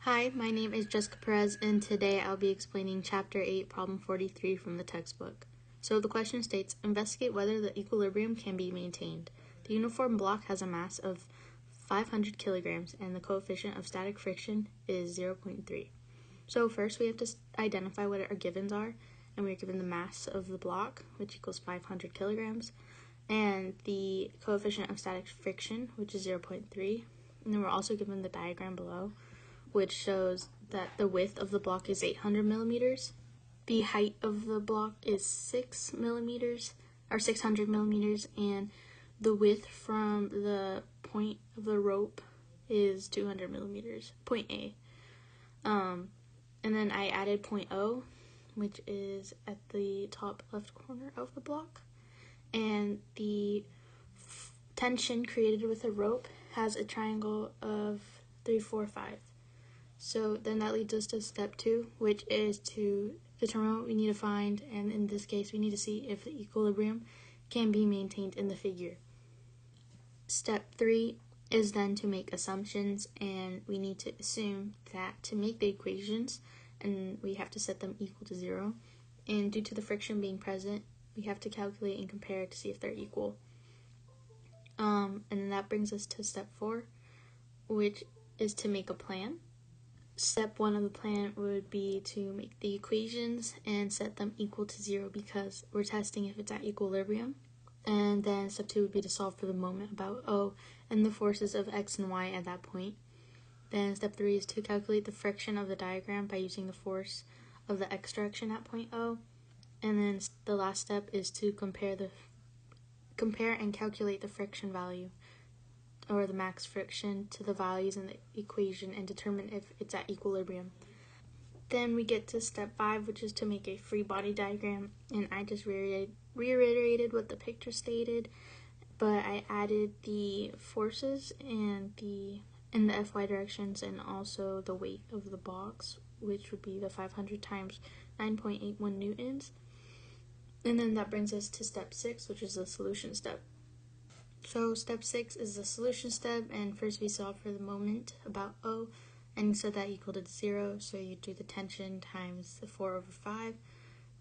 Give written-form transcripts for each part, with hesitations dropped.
Hi, my name is Jessica Perez, and today I'll be explaining Chapter 8, Problem 43 from the textbook. So the question states, investigate whether the equilibrium can be maintained. The uniform block has a mass of 500 kilograms, and the coefficient of static friction is 0.3. So first we have to identify what our givens are, and we're given the mass of the block, which equals 500 kilograms, and the coefficient of static friction, which is 0.3. And then we're also given the diagram below, which shows that the width of the block is 800 millimeters. The height of the block is 600 millimeters, and the width from the point of the rope is 200 millimeters, point A. And then I added point O, which is at the top left corner of the block. And the tension created with a rope has a triangle of 3, 4, 5. So then that leads us to step 2, which is to determine what we need to find, and in this case we need to see if the equilibrium can be maintained in the figure. Step 3 is then to make assumptions, and we need to assume that to make the equations, and we have to set them equal to 0, and due to the friction being present, we have to calculate and compare to see if they're equal. And then that brings us to step 4, which is to make a plan. Step 1 of the plan would be to make the equations and set them equal to 0 because we're testing if it's at equilibrium. And then step 2 would be to solve for the moment about O and the forces of X and Y at that point. Then step 3 is to calculate the friction of the diagram by using the force of the X direction at point O. And then the last step is to compare and calculate the friction value, or the max friction, to the values in the equation and determine if it's at equilibrium. Then we get to step 5, which is to make a free body diagram, and I just reiterated what the picture stated, but I added the forces and in the FY directions, and also the weight of the box, which would be the 500 times 9.81 newtons. And then that brings us to step 6, which is the solution step. So step 6 is the solution step, and first we solve for the moment about O, and set that equal to 0, so you do the tension times the 4 over 5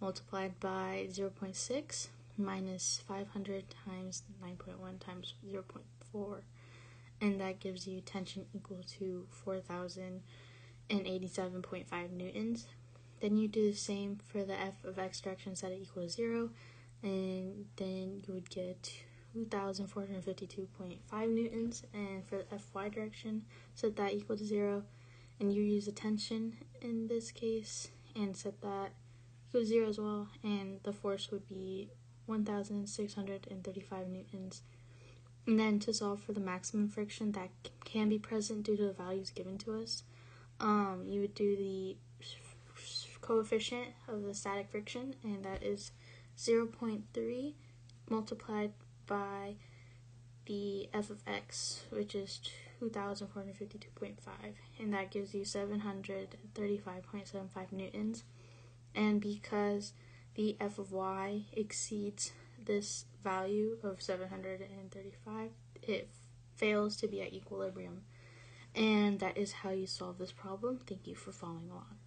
multiplied by 0.6 minus 500 times 9.1 times 0.4, and that gives you tension equal to 4,087.5 newtons. Then you do the same for the F of X direction, set it equal to 0, and then you would get 2,452.5 newtons, and for the FY direction, set that equal to 0, and you use the tension in this case, and set that equal to 0 as well, and the force would be 1,635 newtons. And then to solve for the maximum friction that can be present due to the values given to us, you would do the coefficient of the static friction, and that is 0.3 multiplied by the F of X, which is 2,452.5, and that gives you 735.75 newtons. And because the F of Y exceeds this value of 735, it fails to be at equilibrium. And that is how you solve this problem. Thank you for following along.